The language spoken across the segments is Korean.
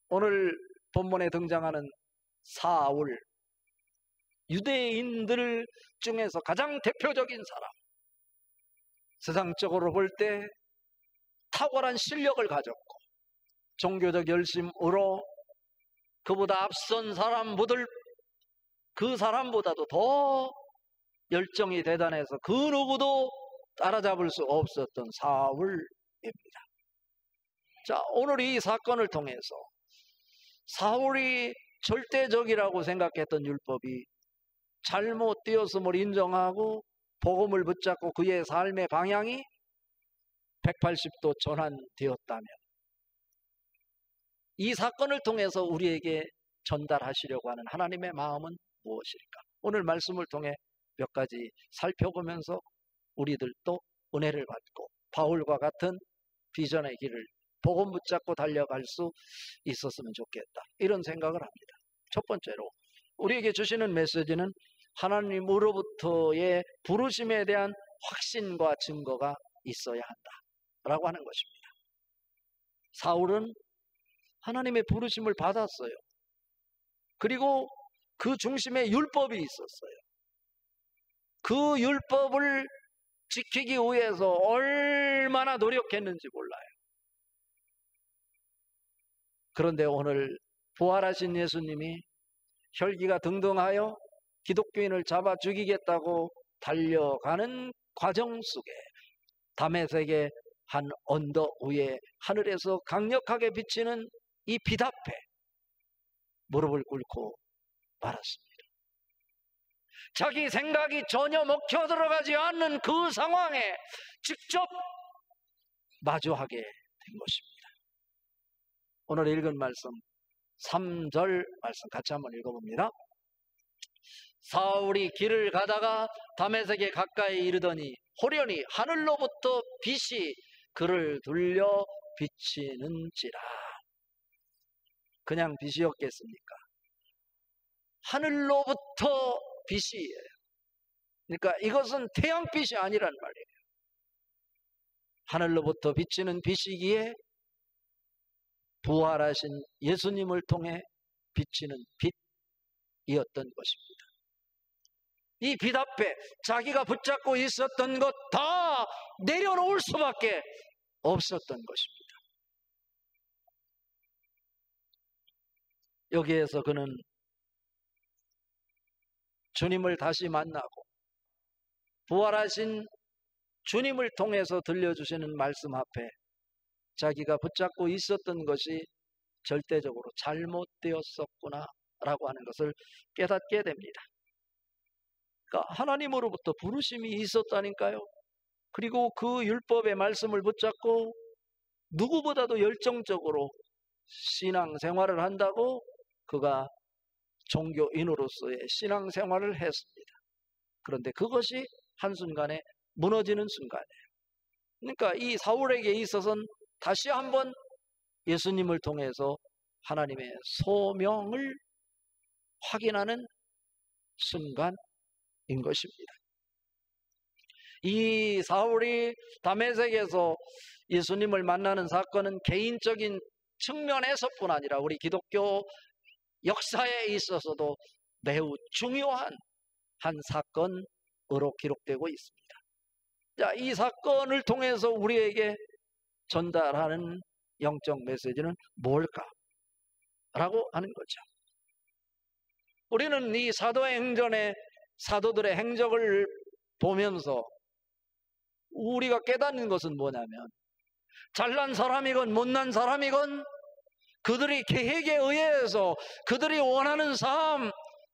오늘 본문에 등장하는 사울, 유대인들 중에서 가장 대표적인 사람, 세상적으로 볼 때 탁월한 실력을 가졌고 종교적 열심으로 그보다 앞선 사람들, 그 사람보다도 더 열정이 대단해서 그 누구도 따라잡을 수 없었던 사울입니다. 자, 오늘 이 사건을 통해서 사울이 절대적이라고 생각했던 율법이 잘못되었음을 인정하고 복음을 붙잡고 그의 삶의 방향이 180도 전환되었다면 이 사건을 통해서 우리에게 전달하시려고 하는 하나님의 마음은 무엇일까? 오늘 말씀을 통해 몇 가지 살펴보면서 우리들도 은혜를 받고 바울과 같은 비전의 길을 복음 붙잡고 달려갈 수 있었으면 좋겠다, 이런 생각을 합니다. 첫 번째로 우리에게 주시는 메시지는 하나님으로부터의 부르심에 대한 확신과 증거가 있어야 한다라고 하는 것입니다. 사울은 하나님의 부르심을 받았어요. 그리고 그 중심에 율법이 있었어요. 그 율법을 지키기 위해서 얼마나 노력했는지 몰라요. 그런데 오늘 부활하신 예수님이 혈기가 등등하여 기독교인을 잡아 죽이겠다고 달려가는 과정 속에 다메섹의 한 언덕 위에 하늘에서 강력하게 비치는 이 빛 앞에 무릎을 꿇고 말았습니다. 자기 생각이 전혀 먹혀 들어가지 않는 그 상황에 직접 마주하게 된 것입니다. 오늘 읽은 말씀 3절 말씀 같이 한번 읽어봅니다. 사울이 길을 가다가 다메섹에 가까이 이르더니 호련히 하늘로부터 빛이 그를 둘려 비치는지라. 그냥 빛이었겠습니까? 하늘로부터 빛이에요. 그러니까 이것은 태양빛이 아니란 말이에요. 하늘로부터 비치는 빛이기에 부활하신 예수님을 통해 비치는 빛이었던 것입니다. 이 빛 앞에 자기가 붙잡고 있었던 것 다 내려놓을 수밖에 없었던 것입니다. 여기에서 그는 주님을 다시 만나고 부활하신 주님을 통해서 들려주시는 말씀 앞에 자기가 붙잡고 있었던 것이 절대적으로 잘못되었었구나 라고 하는 것을 깨닫게 됩니다. 그러니까 하나님으로부터 부르심이 있었다니까요. 그리고 그 율법의 말씀을 붙잡고 누구보다도 열정적으로 신앙생활을 한다고 그가 종교인으로서의 신앙생활을 했습니다. 그런데 그것이 한순간에 무너지는 순간이에요. 그러니까 이 사울에게 있어서는 다시 한번 예수님을 통해서 하나님의 소명을 확인하는 순간인 것입니다. 이 사울이 다메섹에서 예수님을 만나는 사건은 개인적인 측면에서뿐 아니라 우리 기독교 역사에 있어서도 매우 중요한 한 사건으로 기록되고 있습니다. 자, 이 사건을 통해서 우리에게 전달하는 영적 메시지는 뭘까? 라고 하는 거죠. 우리는 이 사도행전의 사도들의 행적을 보면서 우리가 깨닫는 것은 뭐냐면 잘난 사람이건 못난 사람이건 그들이 계획에 의해서 그들이 원하는 삶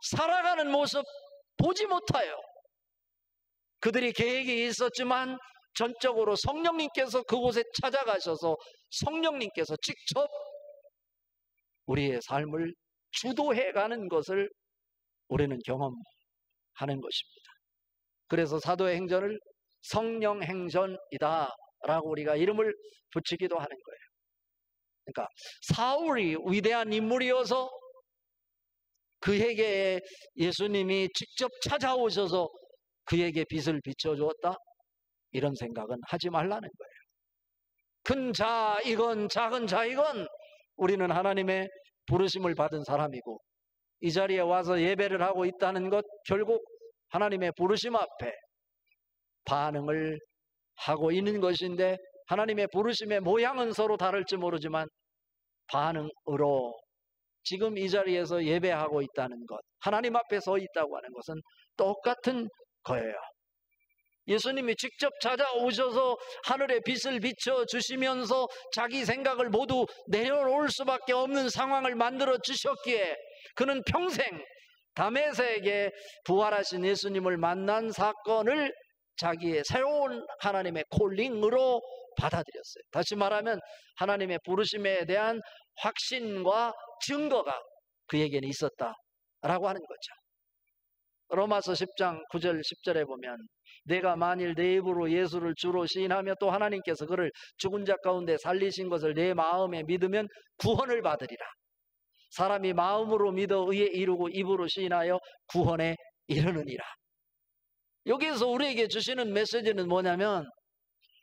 살아가는 모습 보지 못해요. 그들이 계획이 있었지만 전적으로 성령님께서 그곳에 찾아가셔서 성령님께서 직접 우리의 삶을 주도해가는 것을 우리는 경험하는 것입니다. 그래서 사도행전을 성령행전이다 라고 우리가 이름을 붙이기도 하는 거예요. 그러니까 사울이 위대한 인물이어서 그에게 예수님이 직접 찾아오셔서 그에게 빛을 비춰주었다, 이런 생각은 하지 말라는 거예요. 큰 자이건 작은 자이건 우리는 하나님의 부르심을 받은 사람이고 이 자리에 와서 예배를 하고 있다는 것, 결국 하나님의 부르심 앞에 반응을 하고 있는 것인데, 하나님의 부르심의 모양은 서로 다를지 모르지만 반응으로 지금 이 자리에서 예배하고 있다는 것, 하나님 앞에 서 있다고 하는 것은 똑같은 거예요. 예수님이 직접 찾아오셔서 하늘의 빛을 비춰주시면서 자기 생각을 모두 내려놓을 수밖에 없는 상황을 만들어 주셨기에 그는 평생 다메섹에 부활하신 예수님을 만난 사건을 자기의 새로운 하나님의 콜링으로 받아들였어요. 다시 말하면 하나님의 부르심에 대한 확신과 증거가 그에게는 있었다라고 하는 거죠. 로마서 10장 9절 10절에 보면 내가 만일 내 입으로 예수를 주로 시인하며 또 하나님께서 그를 죽은 자 가운데 살리신 것을 내 마음에 믿으면 구원을 받으리라. 사람이 마음으로 믿어 의에 이르고 입으로 시인하여 구원에 이르느니라. 여기에서 우리에게 주시는 메시지는 뭐냐면,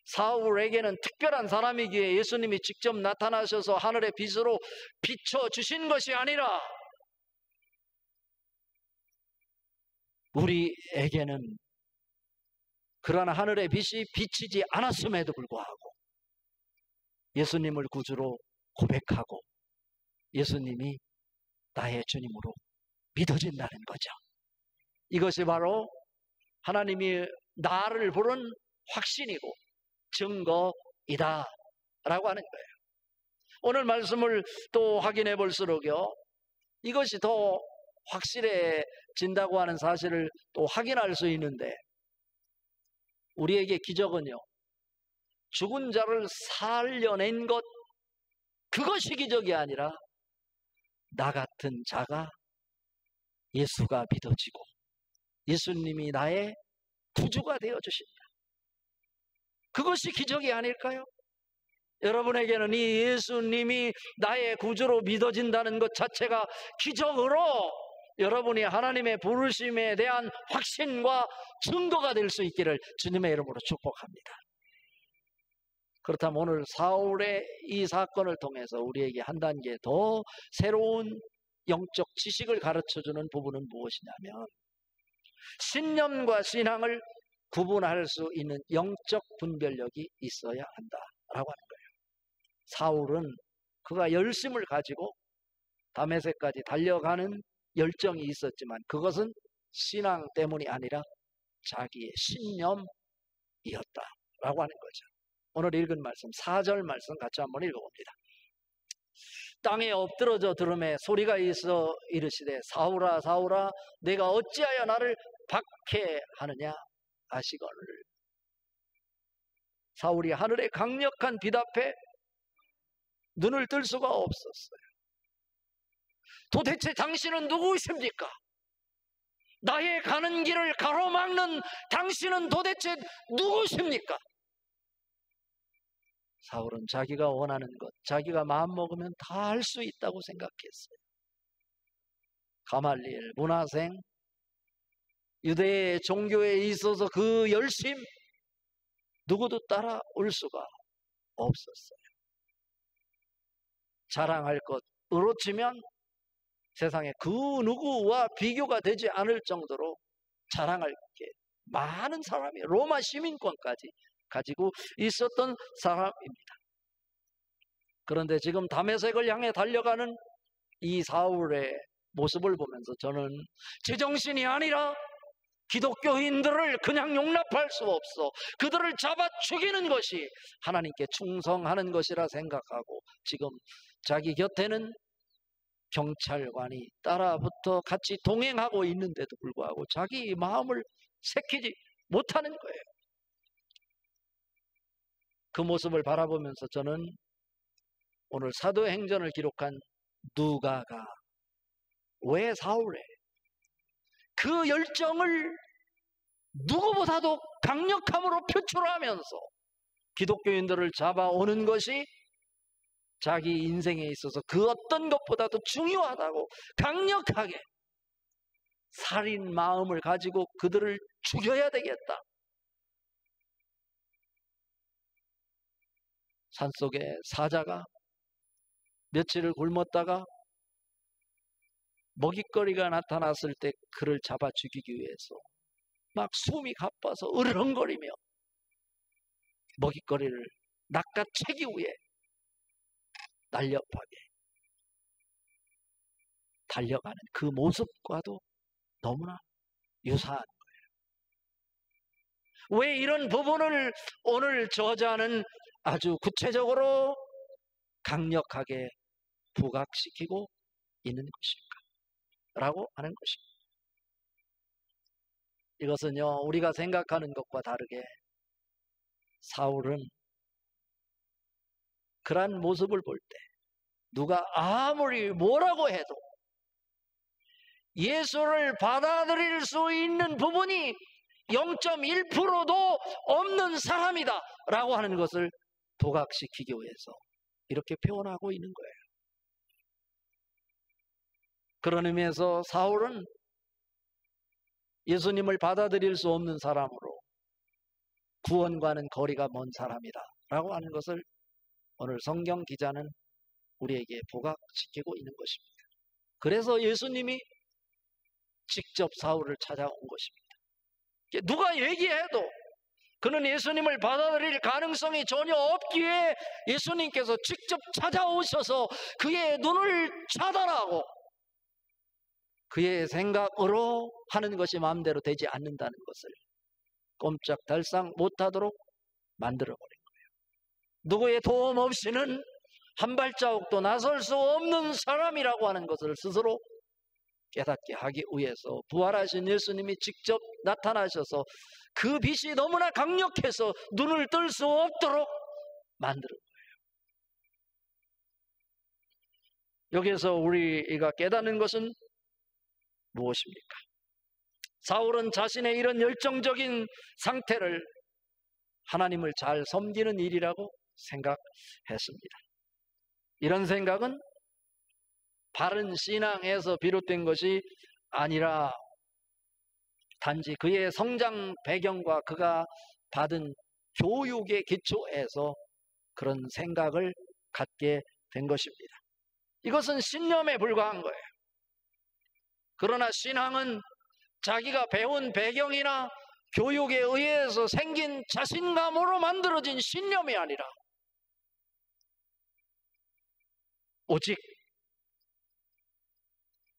사울에게는 특별한 사람이기에 예수님이 직접 나타나셔서 하늘의 빛으로 비춰주신 것이 아니라 우리에게는 그러나 하늘의 빛이 비치지 않았음에도 불구하고 예수님을 구주로 고백하고 예수님이 나의 주님으로 믿어진다는 거죠. 이것이 바로 하나님이 나를 부른 확신이고 증거이다 라고 하는 거예요. 오늘 말씀을 또 확인해 볼수록요, 이것이 더 확실해진다고 하는 사실을 또 확인할 수 있는데, 우리에게 기적은요, 죽은 자를 살려낸 것, 그것이 기적이 아니라 나 같은 자가 예수가 믿어지고 예수님이 나의 구주가 되어주신다, 그것이 기적이 아닐까요? 여러분에게는 이 예수님이 나의 구주로 믿어진다는 것 자체가 기적으로 여러분이 하나님의 부르심에 대한 확신과 증거가 될 수 있기를 주님의 이름으로 축복합니다. 그렇다면 오늘 사울의 이 사건을 통해서 우리에게 한 단계 더 새로운 영적 지식을 가르쳐주는 부분은 무엇이냐면, 신념과 신앙을 구분할 수 있는 영적 분별력이 있어야 한다라고 하는 거예요. 사울은 그가 열심을 가지고 다메섹까지 달려가는 열정이 있었지만 그것은 신앙 때문이 아니라 자기의 신념이었다라고 하는 거죠. 오늘 읽은 말씀 4절 말씀 같이 한번 읽어봅니다. 땅에 엎드러져 들음에 소리가 있어 이르시되 사울아 사울아 내가 어찌하여 나를 박해하느냐 하시거늘. 사울이 하늘의 강력한 빛 앞에 눈을 뜰 수가 없었어요. 도대체 당신은 누구이십니까? 나의 가는 길을 가로막는 당신은 도대체 누구십니까? 사울은 자기가 원하는 것, 자기가 마음먹으면 다 할 수 있다고 생각했어요. 가말리엘 문화생, 유대의 종교에 있어서 그 열심 누구도 따라올 수가 없었어요. 자랑할 것으로 치면 세상에 그 누구와 비교가 되지 않을 정도로 자랑할 게 많은 사람이 로마 시민권까지 가지고 있었던 사람입니다. 그런데 지금 다메섹을 향해 달려가는 이 사울의 모습을 보면서 저는 제정신이 아니라 기독교인들을 그냥 용납할 수 없어, 그들을 잡아 죽이는 것이 하나님께 충성하는 것이라 생각하고 지금 자기 곁에는 경찰관이 따라붙어 같이 동행하고 있는데도 불구하고 자기 마음을 새기지 못하는 거예요. 그 모습을 바라보면서 저는 오늘 사도행전을 기록한 누가가 왜 사울의 그 열정을 누구보다도 강력함으로 표출하면서 기독교인들을 잡아오는 것이 자기 인생에 있어서 그 어떤 것보다도 중요하다고 강력하게 살인 마음을 가지고 그들을 죽여야 되겠다. 산속의 사자가 며칠을 굶었다가 먹잇거리가 나타났을 때 그를 잡아 죽이기 위해서 막 숨이 가빠서 으르렁거리며 먹잇거리를 낚아채기 위해 날렵하게 달려가는 그 모습과도 너무나 유사한 거예요. 왜 이런 부분을 오늘 저자는 아주 구체적으로 강력하게 부각시키고 있는 것일까? 라고 하는 것입니다. 이것은요, 우리가 생각하는 것과 다르게 사울은 그러한 모습을 볼 때 누가 아무리 뭐라고 해도 예수를 받아들일 수 있는 부분이 0.1%도 없는 사람이다 라고 하는 것을 부각시키기 위해서 이렇게 표현하고 있는 거예요. 그런 의미에서 사울은 예수님을 받아들일 수 없는 사람으로 구원과는 거리가 먼 사람이다 라고 하는 것을 오늘 성경 기자는 우리에게 부각시키고 있는 것입니다. 그래서 예수님이 직접 사울을 찾아온 것입니다. 누가 얘기해도 그는 예수님을 받아들일 가능성이 전혀 없기에 예수님께서 직접 찾아오셔서 그의 눈을 차단하고 그의 생각으로 하는 것이 마음대로 되지 않는다는 것을 꼼짝달싹 못하도록 만들어버린 거예요. 누구의 도움 없이는 한 발자국도 나설 수 없는 사람이라고 하는 것을 스스로 깨닫게 하기 위해서 부활하신 예수님이 직접 나타나셔서 그 빛이 너무나 강력해서 눈을 뜰 수 없도록 만드는 거예요. 여기에서 우리가 깨닫는 것은 무엇입니까? 사울은 자신의 이런 열정적인 상태를 하나님을 잘 섬기는 일이라고 생각했습니다. 이런 생각은 바른 신앙에서 비롯된 것이 아니라 단지 그의 성장 배경과 그가 받은 교육의 기초에서 그런 생각을 갖게 된 것입니다. 이것은 신념에 불과한 거예요. 그러나 신앙은 자기가 배운 배경이나 교육에 의해서 생긴 자신감으로 만들어진 신념이 아니라 오직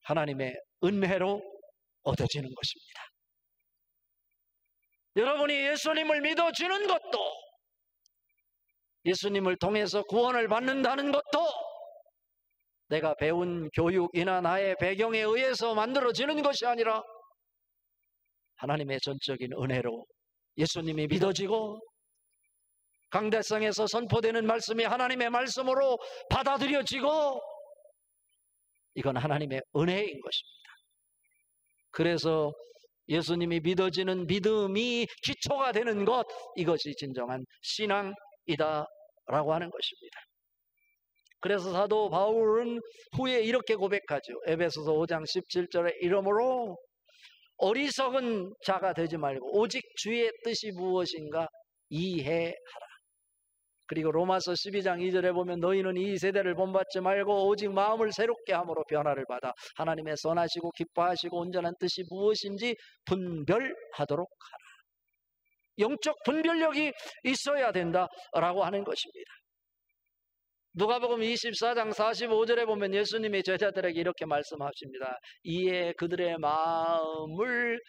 하나님의 은혜로 얻어지는 것입니다. 여러분이 예수님을 믿어지는 것도, 예수님을 통해서 구원을 받는다는 것도 내가 배운 교육이나 나의 배경에 의해서 만들어지는 것이 아니라 하나님의 전적인 은혜로 예수님이 믿어지고 강대상에서 선포되는 말씀이 하나님의 말씀으로 받아들여지고, 이건 하나님의 은혜인 것입니다. 그래서 예수님이 믿어지는 믿음이 기초가 되는 것, 이것이 진정한 신앙이다 라고 하는 것입니다. 그래서 사도 바울은 후에 이렇게 고백하죠. 에베소서 5장 17절에 이러므로 어리석은 자가 되지 말고 오직 주의 뜻이 무엇인가 이해하라. 그리고 로마서 12장 2절에 보면 너희는 이 세대를 본받지 말고 오직 마음을 새롭게 함으로 변화를 받아 하나님의 선하시고 기뻐하시고 온전한 뜻이 무엇인지 분별하도록 하라. 영적 분별력이 있어야 된다라고 하는 것입니다. 누가복음 24장 45절에 보면 예수님이 제자들에게 이렇게 말씀하십니다. 이에 그들의 마음을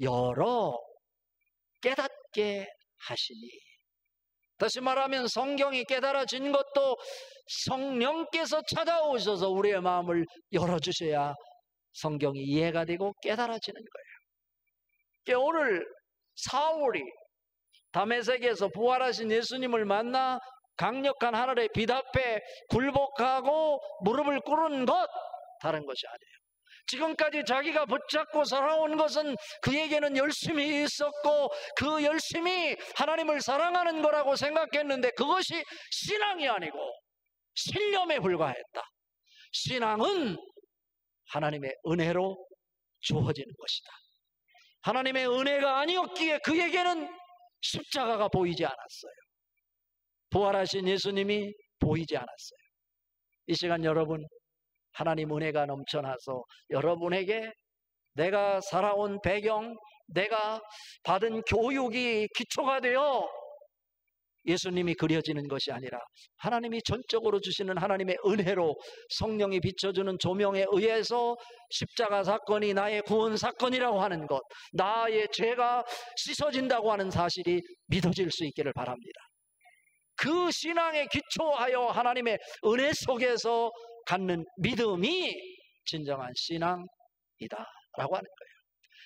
열어 깨닫게 하시니. 다시 말하면 성경이 깨달아진 것도 성령께서 찾아오셔서 우리의 마음을 열어주셔야 성경이 이해가 되고 깨달아지는 거예요. 오늘 사울이 다메섹에서 부활하신 예수님을 만나 강력한 하늘의 빛 앞에 굴복하고 무릎을 꿇은 것, 다른 것이 아니에요. 지금까지 자기가 붙잡고 살아온 것은 그에게는 열심이 있었고 그 열심이 하나님을 사랑하는 거라고 생각했는데 그것이 신앙이 아니고 신념에 불과했다. 신앙은 하나님의 은혜로 주어지는 것이다. 하나님의 은혜가 아니었기에 그에게는 십자가가 보이지 않았어요. 부활하신 예수님이 보이지 않았어요. 이 시간 여러분, 하나님 은혜가 넘쳐나서 여러분에게 내가 살아온 배경, 내가 받은 교육이 기초가 되어 예수님이 그려지는 것이 아니라 하나님이 전적으로 주시는 하나님의 은혜로 성령이 비춰주는 조명에 의해서 십자가 사건이 나의 구원 사건이라고 하는 것, 나의 죄가 씻어진다고 하는 사실이 믿어질 수 있기를 바랍니다. 그 신앙에 기초하여 하나님의 은혜 속에서 갖는 믿음이 진정한 신앙이다 라고 하는 거예요.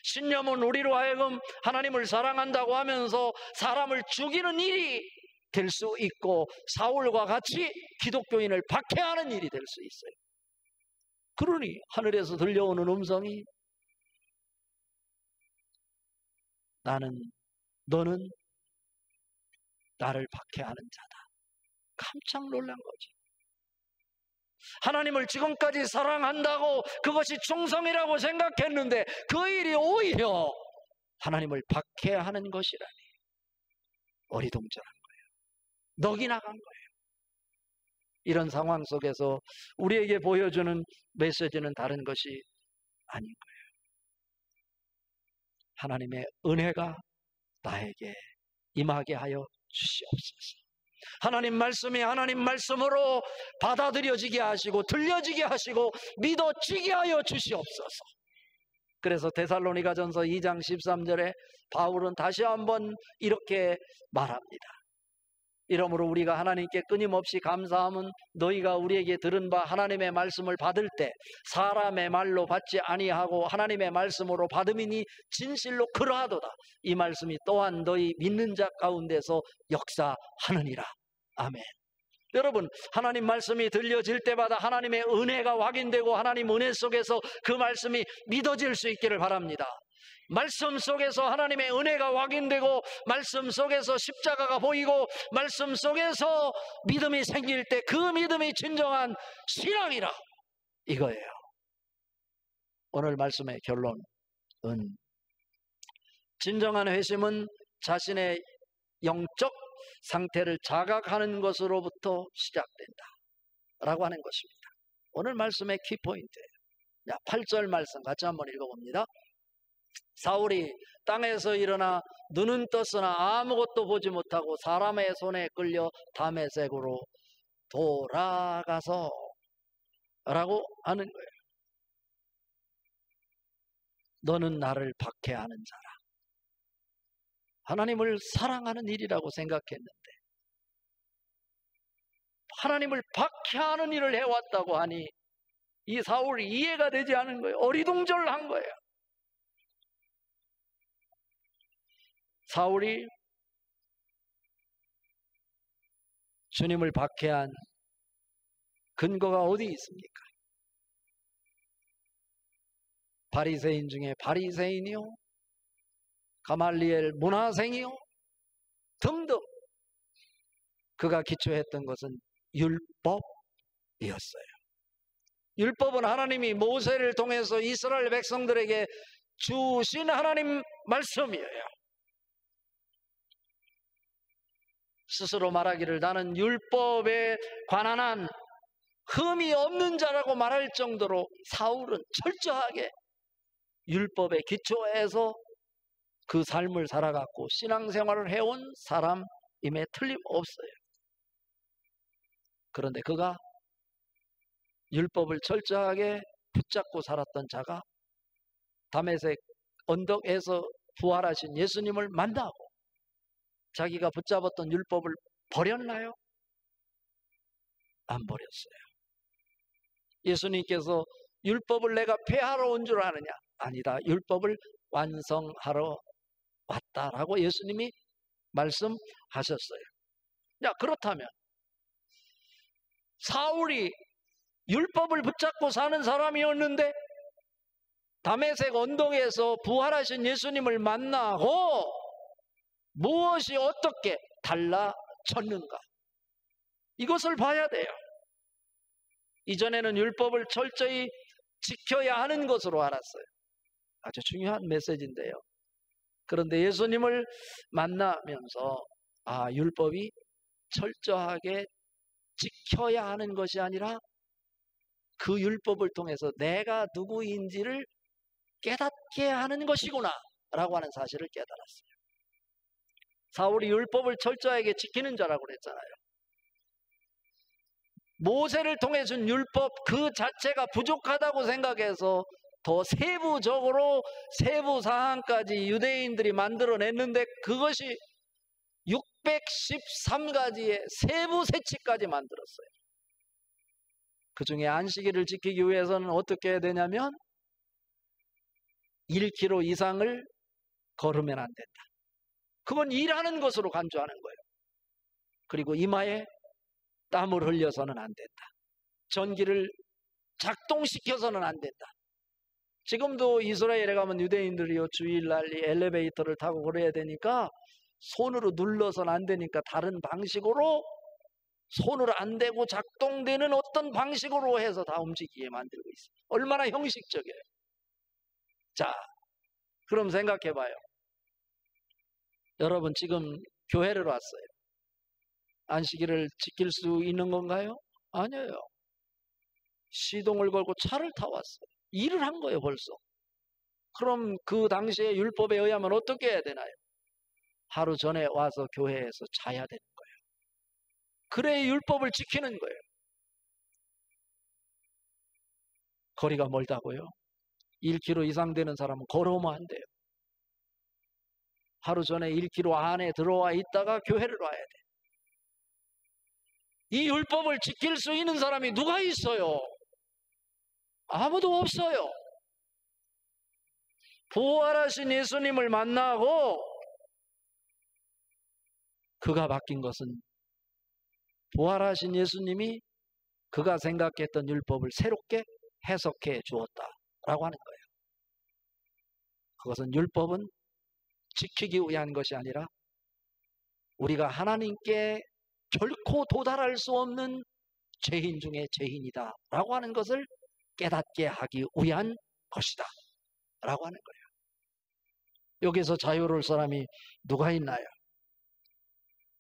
신념은 우리로 하여금 하나님을 사랑한다고 하면서 사람을 죽이는 일이 될 수 있고 사울과 같이 기독교인을 박해하는 일이 될 수 있어요. 그러니 하늘에서 들려오는 음성이 너는 나를 박해하는 자다. 깜짝 놀란 거죠. 하나님을 지금까지 사랑한다고 그것이 충성이라고 생각했는데 그 일이 오히려 하나님을 박해하는 것이라니 어리둥절한 거예요. 넋이 나간 거예요. 이런 상황 속에서 우리에게 보여주는 메시지는 다른 것이 아닌 거예요. 하나님의 은혜가 나에게 임하게 하여 주시옵소서. 하나님 말씀이 하나님 말씀으로 받아들여지게 하시고 들려지게 하시고 믿어지게 하여 주시옵소서. 그래서 데살로니가전서 2장 13절에 바울은 다시 한번 이렇게 말합니다. 이러므로 우리가 하나님께 끊임없이 감사함은 너희가 우리에게 들은 바 하나님의 말씀을 받을 때 사람의 말로 받지 아니하고 하나님의 말씀으로 받음이니 진실로 그러하도다. 이 말씀이 또한 너희 믿는 자 가운데서 역사하느니라. 아멘. 여러분, 하나님 말씀이 들려질 때마다 하나님의 은혜가 확인되고 하나님 은혜 속에서 그 말씀이 믿어질 수 있기를 바랍니다. 말씀 속에서 하나님의 은혜가 확인되고 말씀 속에서 십자가가 보이고 말씀 속에서 믿음이 생길 때 그 믿음이 진정한 신앙이라 이거예요. 오늘 말씀의 결론은 진정한 회심은 자신의 영적 상태를 자각하는 것으로부터 시작된다 라고 하는 것입니다. 오늘 말씀의 키포인트예요. 8절 말씀 같이 한번 읽어봅니다. 사울이 땅에서 일어나 눈은 떴으나 아무것도 보지 못하고 사람의 손에 끌려 다메섹으로 돌아가서 라고 하는 거예요. 너는 나를 박해하는 자라. 하나님을 사랑하는 일이라고 생각했는데 하나님을 박해하는 일을 해왔다고 하니 이 사울이 이해가 되지 않은 거예요. 어리둥절한 거예요. 사울이 주님을 박해한 근거가 어디 있습니까? 바리새인 중에 바리새인이요, 가말리엘 문화생이요 등등 그가 기초했던 것은 율법이었어요. 율법은 하나님이 모세를 통해서 이스라엘 백성들에게 주신 하나님 말씀이에요. 스스로 말하기를 나는 율법에 관한 한 흠이 없는 자라고 말할 정도로 사울은 철저하게 율법의 기초에서 그 삶을 살아갔고 신앙생활을 해온 사람임에 틀림없어요. 그런데 그가 율법을 철저하게 붙잡고 살았던 자가 다메섹 언덕에서 부활하신 예수님을 만나고 자기가 붙잡았던 율법을 버렸나요? 안 버렸어요. 예수님께서 율법을 내가 폐하러 온 줄 아느냐? 아니다. 율법을 완성하러 왔다라고 예수님이 말씀하셨어요. 야, 그렇다면 사울이 율법을 붙잡고 사는 사람이었는데 다메섹 언덕에서 부활하신 예수님을 만나고 무엇이 어떻게 달라졌는가? 이것을 봐야 돼요. 이전에는 율법을 철저히 지켜야 하는 것으로 알았어요. 아주 중요한 메시지인데요. 그런데 예수님을 만나면서 율법이 철저하게 지켜야 하는 것이 아니라 그 율법을 통해서 내가 누구인지를 깨닫게 하는 것이구나 라고 하는 사실을 깨달았어요. 사울이 율법을 철저하게 지키는 자라고 그랬잖아요. 모세를 통해 준 율법 그 자체가 부족하다고 생각해서 더 세부적으로 세부 사항까지 유대인들이 만들어냈는데 그것이 613가지의 세부 세칙까지 만들었어요. 그 중에 안식일을 지키기 위해서는 어떻게 해야 되냐면 1km 이상을 걸으면 안 된다. 그건 일하는 것으로 간주하는 거예요. 그리고 이마에 땀을 흘려서는 안 된다. 전기를 작동시켜서는 안 된다. 지금도 이스라엘에 가면 유대인들이요 주일날 엘리베이터를 타고 그래야 되니까 손으로 눌러서는 안 되니까 다른 방식으로 손으로 안 대고 작동되는 어떤 방식으로 해서 다 움직이게 만들고 있어요. 얼마나 형식적이에요. 자, 그럼 생각해 봐요. 여러분 지금 교회를 왔어요. 안식일을 지킬 수 있는 건가요? 아니에요. 시동을 걸고 차를 타 왔어요. 일을 한 거예요 벌써. 그럼 그 당시에 율법에 의하면 어떻게 해야 되나요? 하루 전에 와서 교회에서 자야 되는 거예요. 그래 율법을 지키는 거예요. 거리가 멀다고요? 1km 이상 되는 사람은 걸어오면 안 돼요. 하루 전에 1km 안에 들어와 있다가 교회를 와야 돼. 이 율법을 지킬 수 있는 사람이 누가 있어요? 아무도 없어요. 부활하신 예수님을 만나고 그가 바뀐 것은 부활하신 예수님이 그가 생각했던 율법을 새롭게 해석해 주었다라고 하는 거예요. 그것은 율법은 지키기 위한 것이 아니라 우리가 하나님께 결코 도달할 수 없는 죄인 중에 죄인이다 라고 하는 것을 깨닫게 하기 위한 것이다 라고 하는 거예요. 여기서 자유로울 사람이 누가 있나요?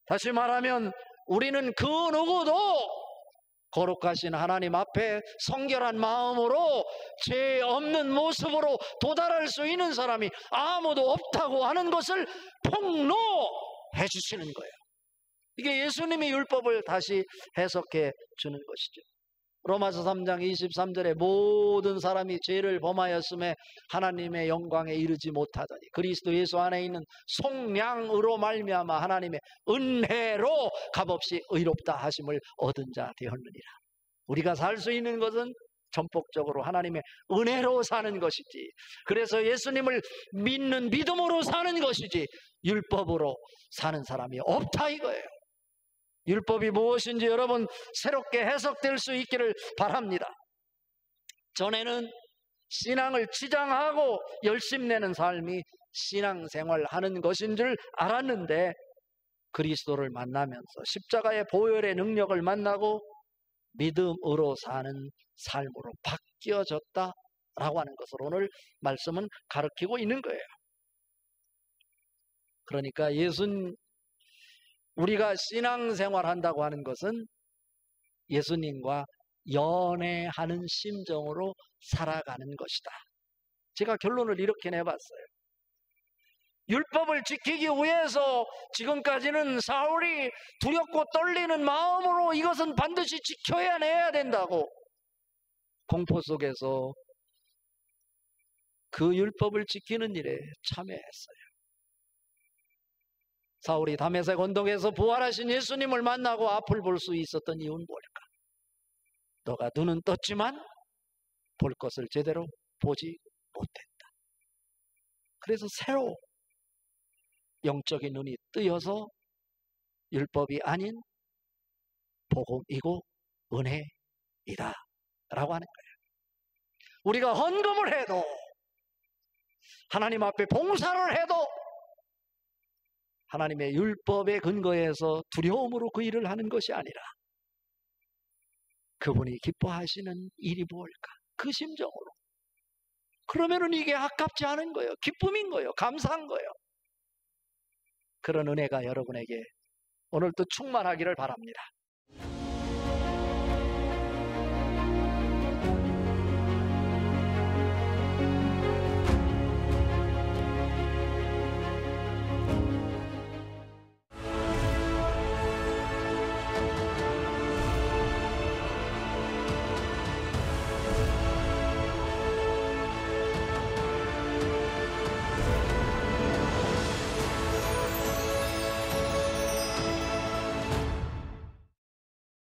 다시 말하면 우리는 그 누구도 거룩하신 하나님 앞에 성결한 마음으로 죄 없는 모습으로 도달할 수 있는 사람이 아무도 없다고 하는 것을 폭로해 주시는 거예요. 이게 예수님이 율법을 다시 해석해 주는 것이죠. 로마서 3장 23절에 모든 사람이 죄를 범하였음에 하나님의 영광에 이르지 못하더니 그리스도 예수 안에 있는 속량으로 말미암아 하나님의 은혜로 값없이 의롭다 하심을 얻은 자 되었느니라. 우리가 살 수 있는 것은 전폭적으로 하나님의 은혜로 사는 것이지, 그래서 예수님을 믿는 믿음으로 사는 것이지 율법으로 사는 사람이 없다 이거예요. 율법이 무엇인지 여러분 새롭게 해석될 수 있기를 바랍니다. 전에는 신앙을 치장하고 열심내는 삶이 신앙생활하는 것인 줄 알았는데 그리스도를 만나면서 십자가의 보혈의 능력을 만나고 믿음으로 사는 삶으로 바뀌어졌다라고 하는 것을 오늘 말씀은 가르치고 있는 거예요. 그러니까 우리가 신앙생활 한다고 하는 것은 예수님과 연애하는 심정으로 살아가는 것이다. 제가 결론을 이렇게 내봤어요. 율법을 지키기 위해서 지금까지는 사울이 두렵고 떨리는 마음으로 이것은 반드시 지켜야 내야 된다고 공포 속에서 그 율법을 지키는 일에 참여했어요. 사울이 다메섹 언덕에서 부활하신 예수님을 만나고 앞을 볼 수 있었던 이유는 뭘까? 너가 눈은 떴지만 볼 것을 제대로 보지 못했다. 그래서 새로 영적인 눈이 뜨여서 율법이 아닌 복음이고 은혜이다 라고 하는 거예요. 우리가 헌금을 해도 하나님 앞에 봉사를 해도 하나님의 율법에 근거해서 두려움으로 그 일을 하는 것이 아니라 그분이 기뻐하시는 일이 뭘까? 그 심정으로. 그러면은 이게 아깝지 않은 거예요. 기쁨인 거예요. 감사한 거예요. 그런 은혜가 여러분에게 오늘도 충만하기를 바랍니다.